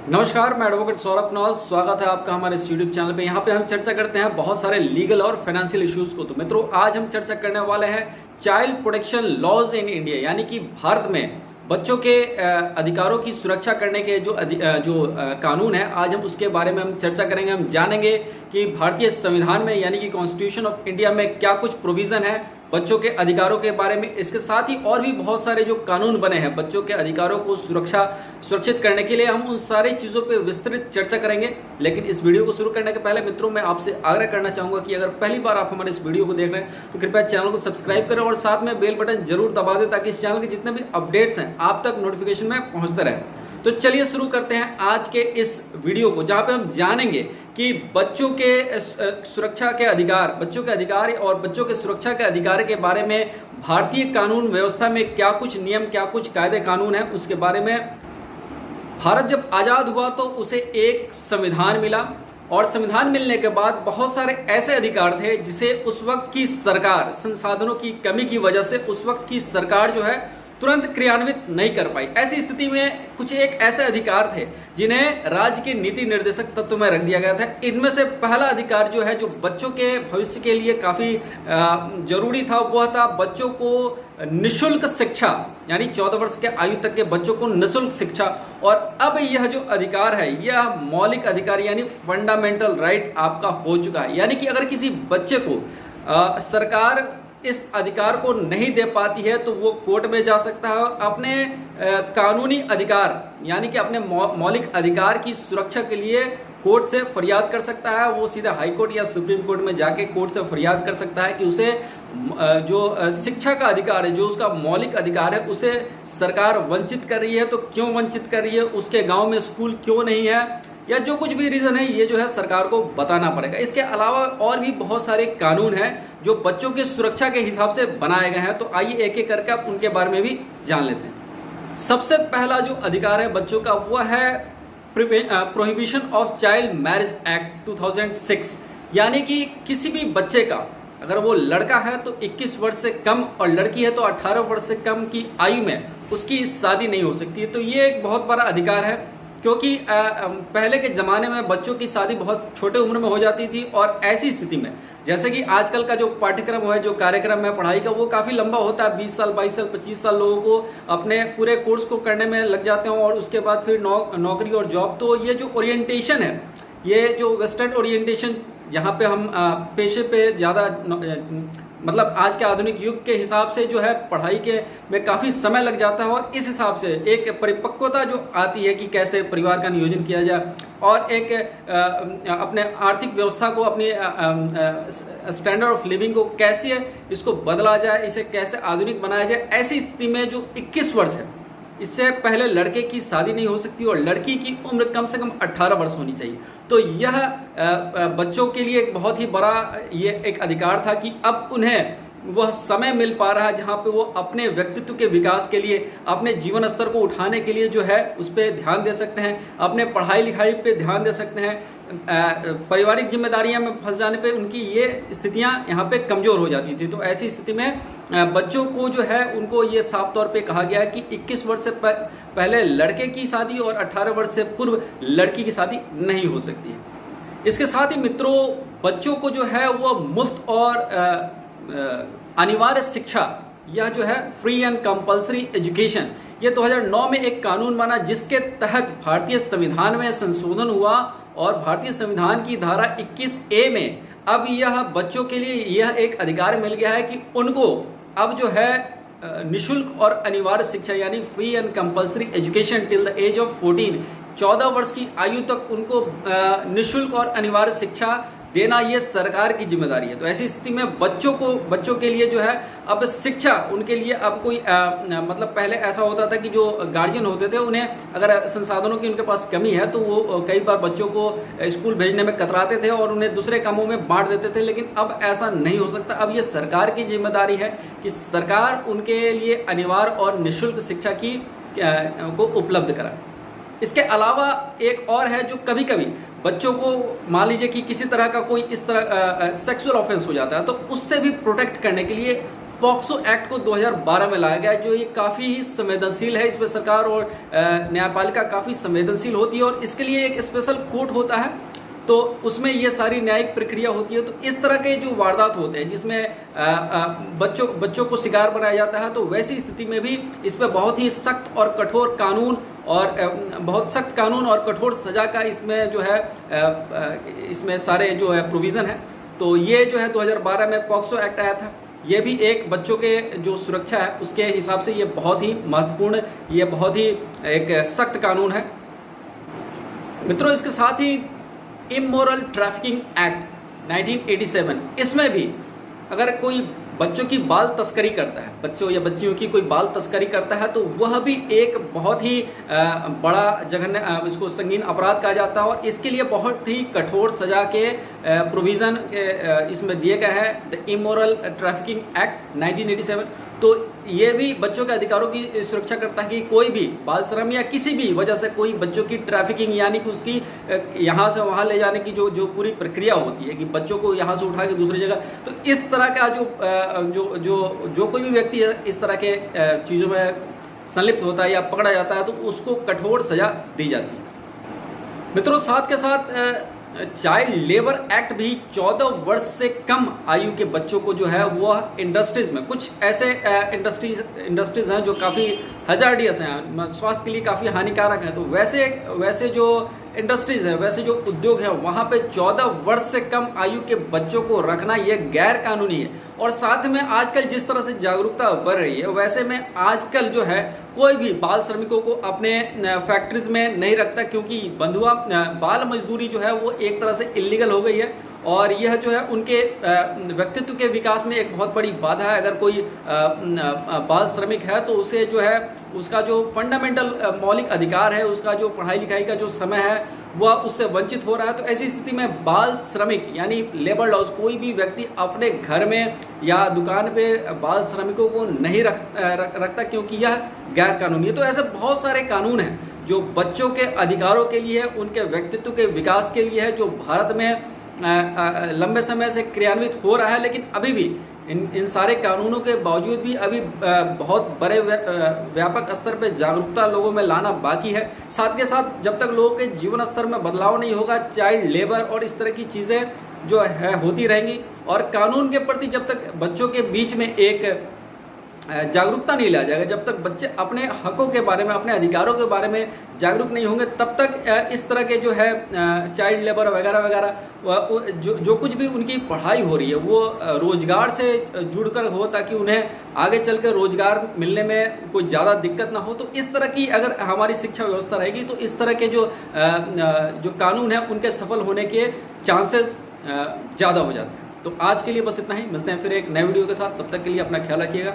नमस्कार, मैं एडवोकेट सौरभ नौल। स्वागत है आपका हमारे इस यूट्यूब चैनल पे। यहाँ पे हम चर्चा करते हैं बहुत सारे लीगल और फाइनेंशियल इश्यूज को। तो मित्रों, आज हम चर्चा करने वाले हैं child protection laws in India, यानी कि भारत में बच्चों के अधिकारों की सुरक्षा करने के जो कानून है, आज हम उसके बारे में हम चर्चा करेंगे। हम जानेंगे कि भारतीय संविधान में यानी कि कॉन्स्टिट्यूशन ऑफ इंडिया में क्या कुछ प्रोविजन है बच्चों के अधिकारों के बारे में। इसके साथ ही और भी बहुत सारे जो कानून बने हैं बच्चों के अधिकारों को सुरक्षित करने के लिए, हम उन सारी चीजों पे विस्तृत चर्चा करेंगे। लेकिन इस वीडियो को शुरू करने के पहले मित्रों, मैं आपसे आग्रह करना चाहूंगा कि अगर पहली बार आप हमारे इस वीडियो को देख रहे हैं तो कृपया चैनल को सब्सक्राइब करें और साथ में बेल बटन जरूर दबा दें, ताकि इस चैनल के जितने भी अपडेट्स हैं आप तक नोटिफिकेशन में पहुंचते रहे। तो चलिए शुरू करते हैं आज के इस वीडियो को, जहां पे हम जानेंगे कि बच्चों के सुरक्षा के अधिकार, बच्चों के अधिकार और बच्चों के सुरक्षा के अधिकार के बारे में भारतीय कानून व्यवस्था में क्या कुछ नियम, क्या कुछ कायदे कानून है, उसके बारे में। भारत जब आजाद हुआ तो उसे एक संविधान मिला, और संविधान मिलने के बाद बहुत सारे ऐसे अधिकार थे जिसे उस वक्त की सरकार, संसाधनों की कमी की वजह से उस वक्त की सरकार जो है तुरंत क्रियान्वित नहीं कर पाई। ऐसी स्थिति में कुछ एक ऐसे अधिकार थे जिन्हें राज्य के नीति निर्देशक तत्व में रख दिया गया था। इनमें से पहला अधिकार जो है, जो बच्चों के भविष्य के लिए काफी जरूरी था, वह था बच्चों को निशुल्क शिक्षा, यानी 14 वर्ष के आयु तक के बच्चों को निशुल्क शिक्षा। और अब यह जो अधिकार है, यह मौलिक अधिकार यानी फंडामेंटल राइट आपका हो चुका है। यानी कि अगर किसी बच्चे को सरकार इस अधिकार को नहीं दे पाती है तो वो कोर्ट में जा सकता है और अपने कानूनी अधिकार यानी कि अपने मौलिक अधिकार की सुरक्षा के लिए कोर्ट से फरियाद कर सकता है। वो सीधा हाई कोर्ट या सुप्रीम कोर्ट में जाके कोर्ट से फरियाद कर सकता है कि उसे जो शिक्षा का अधिकार है, जो उसका मौलिक अधिकार है, उसे सरकार वंचित कर रही है। तो क्यों वंचित कर रही है, उसके गांव में स्कूल क्यों नहीं है, या जो कुछ भी रीजन है, ये जो है सरकार को बताना पड़ेगा। इसके अलावा और भी बहुत सारे कानून हैं जो बच्चों की सुरक्षा के हिसाब से बनाए गए हैं। तो आइए एक एक करके आप उनके बारे में भी जान लेते हैं। सबसे पहला जो अधिकार है बच्चों का, वह है prohibition of child marriage act 2006। यानी कि किसी भी बच्चे का, अगर वो लड़का है तो 21 वर्ष से कम और लड़की है तो 18 वर्ष से कम की आयु में उसकी शादी नहीं हो सकती है। तो ये एक बहुत बड़ा अधिकार है, क्योंकि पहले के जमाने में बच्चों की शादी बहुत छोटे उम्र में हो जाती थी। और ऐसी स्थिति में, जैसे कि आजकल का जो पाठ्यक्रम है, जो कार्यक्रम है पढ़ाई का, वो काफी लंबा होता है। 20 साल, 22 साल, 25 साल लोगों को अपने पूरे कोर्स को करने में लग जाते हैं, और उसके बाद फिर नौकरी और जॉब। तो ये जो ओरिएंटेशन है, ये जो वेस्टर्न ओरिएंटेशन, जहाँ पे हम पेशे पे ज्यादा, मतलब आज के आधुनिक युग के हिसाब से जो है पढ़ाई के में काफी समय लग जाता है, और इस हिसाब से एक परिपक्वता जो आती है कि कैसे परिवार का नियोजन किया जाए और एक अपने आर्थिक व्यवस्था को, अपनी स्टैंडर्ड ऑफ लिविंग को कैसे इसको बदला जाए, इसे कैसे आधुनिक बनाया जाए। ऐसी स्थिति में जो 21 वर्ष है, इससे पहले लड़के की शादी नहीं हो सकती और लड़की की उम्र कम से कम 18 वर्ष होनी चाहिए। तो यह बच्चों के लिए एक बहुत ही बड़ा ये एक अधिकार था कि अब उन्हें वह समय मिल पा रहा है जहां पे वो अपने व्यक्तित्व के विकास के लिए, अपने जीवन स्तर को उठाने के लिए जो है उस पर ध्यान दे सकते हैं, अपने पढ़ाई लिखाई पे ध्यान दे सकते हैं। पारिवारिक जिम्मेदारियां में फंस जाने पे उनकी ये स्थितियां यहाँ पे कमजोर हो जाती थी। तो ऐसी स्थिति में बच्चों को जो है, उनको ये साफ तौर पे कहा गया है कि 21 वर्ष से पहले लड़के की शादी और 18 वर्ष से पूर्व लड़की की शादी नहीं हो सकती है। इसके साथ ही मित्रों, बच्चों को जो है वह मुफ्त और अनिवार्य शिक्षा, यह जो है फ्री एंड कंपल्सरी एजुकेशन, ये 2009 में एक कानून बना, जिसके तहत भारतीय संविधान में संशोधन हुआ और भारतीय संविधान की धारा 21A में अब यह बच्चों के लिए यह एक अधिकार मिल गया है कि उनको अब जो है निशुल्क और अनिवार्य शिक्षा यानी free and compulsory education till the age of 14, 14 वर्ष की आयु तक उनको निशुल्क और अनिवार्य शिक्षा देना, ये सरकार की जिम्मेदारी है। तो ऐसी स्थिति में बच्चों के लिए जो है अब शिक्षा, उनके लिए अब कोई मतलब पहले ऐसा होता था कि जो गार्जियन होते थे, उन्हें अगर संसाधनों की उनके पास कमी है तो वो कई बार बच्चों को स्कूल भेजने में कतराते थे और उन्हें दूसरे कामों में बांट देते थे। लेकिन अब ऐसा नहीं हो सकता। अब ये सरकार की जिम्मेदारी है कि सरकार उनके लिए अनिवार्य और निःशुल्क शिक्षा को उपलब्ध कराए। इसके अलावा एक और है, जो कभी कभी बच्चों को, मान लीजिए कि किसी तरह का कोई इस तरह सेक्सुअल ऑफेंस हो जाता है, तो उससे भी प्रोटेक्ट करने के लिए पॉक्सो एक्ट को 2012 में लाया गया, जो ये काफ़ी संवेदनशील है। इस पर सरकार और न्यायपालिका काफ़ी संवेदनशील होती है और इसके लिए एक स्पेशल कोर्ट होता है, तो उसमें ये सारी न्यायिक प्रक्रिया होती है। तो इस तरह के जो वारदात होते हैं जिसमें बच्चों को शिकार बनाया जाता है, तो वैसी स्थिति में भी इस पर बहुत ही सख्त और कठोर कानून और बहुत सख्त कानून और कठोर सजा का इसमें जो है इसमें सारे जो है प्रोविज़न है। तो ये जो है 2012 में पॉक्सो एक्ट आया था। ये भी एक बच्चों के जो सुरक्षा है उसके हिसाब से ये बहुत ही महत्वपूर्ण, ये बहुत ही एक सख्त कानून है। मित्रों, इसके साथ ही इमोरल ट्रैफिकिंग एक्ट 1987, इसमें भी अगर कोई बच्चों की बाल तस्करी करता है, बच्चों या बच्चियों की कोई बाल तस्करी करता है, तो वह भी एक बहुत ही बड़ा जघन्य, इसको संगीन अपराध कहा जाता है और इसके लिए बहुत ही कठोर सजा के प्रोविज़न इसमें दिए गए हैं, द इमोरल ट्रैफिकिंग एक्ट 1987। तो ये भी बच्चों के अधिकारों की सुरक्षा करता है कि कोई भी बाल श्रम या किसी भी वजह से कोई बच्चों की ट्रैफिकिंग, यानी कि उसकी यहाँ से वहाँ ले जाने की जो पूरी प्रक्रिया होती है कि बच्चों को यहाँ से उठा के दूसरी जगह, तो इस तरह का जो कोई भी व्यक्ति है इस तरह के चीज़ों में संलिप्त होता है या पकड़ा जाता है, तो उसको कठोर सजा दी जाती है। मित्रों, साथ के साथ चाइल्ड लेबर एक्ट भी 14 वर्ष से कम आयु के बच्चों को जो है वह इंडस्ट्रीज में, कुछ ऐसे इंडस्ट्रीज हैं जो काफ़ी हजार्डियस हैं, स्वास्थ्य के लिए काफ़ी हानिकारक हैं, तो वैसे जो इंडस्ट्रीज है, वैसे जो उद्योग है, वहाँ पे 14 वर्ष से कम आयु के बच्चों को रखना ये गैर कानूनी है। और साथ में आजकल जिस तरह से जागरूकता बढ़ रही है, वैसे में आजकल जो है कोई भी बाल श्रमिकों को अपने फैक्ट्रीज में नहीं रखता, क्योंकि बंधुआ बाल मजदूरी जो है वो एक तरह से इलीगल हो गई है और यह जो है उनके व्यक्तित्व के विकास में एक बहुत बड़ी बाधा है। अगर कोई बाल श्रमिक है तो उसे जो है उसका जो फंडामेंटल मौलिक अधिकार है, उसका जो पढ़ाई लिखाई का जो समय है वह उससे वंचित हो रहा है। तो ऐसी स्थिति में बाल श्रमिक यानी लेबर लॉज, कोई भी व्यक्ति अपने घर में या दुकान पे बाल श्रमिकों को नहीं रखता, क्योंकि यह गैर कानूनी है। तो ऐसे बहुत सारे कानून हैं जो बच्चों के अधिकारों के लिए है, उनके व्यक्तित्व के विकास के लिए है, जो भारत में लंबे समय से क्रियान्वित हो रहा है। लेकिन अभी भी इन सारे कानूनों के बावजूद भी अभी बहुत बड़े व्यापक स्तर पे जागरूकता लोगों में लाना बाकी है। साथ के साथ जब तक लोगों के जीवन स्तर में बदलाव नहीं होगा, चाइल्ड लेबर और इस तरह की चीज़ें जो है होती रहेंगी और कानून के प्रति जब तक बच्चों के बीच में एक जागरूकता नहीं लाया जाएगा, जब तक बच्चे अपने हकों के बारे में, अपने अधिकारों के बारे में जागरूक नहीं होंगे, तब तक इस तरह के जो है चाइल्ड लेबर वगैरह वगैरह जो कुछ भी उनकी पढ़ाई हो रही है वो रोजगार से जुड़कर हो, ताकि उन्हें आगे चल कर रोजगार मिलने में कोई ज़्यादा दिक्कत ना हो। तो इस तरह की अगर हमारी शिक्षा व्यवस्था रहेगी तो इस तरह के जो कानून हैं उनके सफल होने के चांसेस ज़्यादा हो जाते हैं। तो आज के लिए बस इतना ही, मिलते हैं फिर एक नए वीडियो के साथ। तब तक के लिए अपना ख्याल रखिएगा।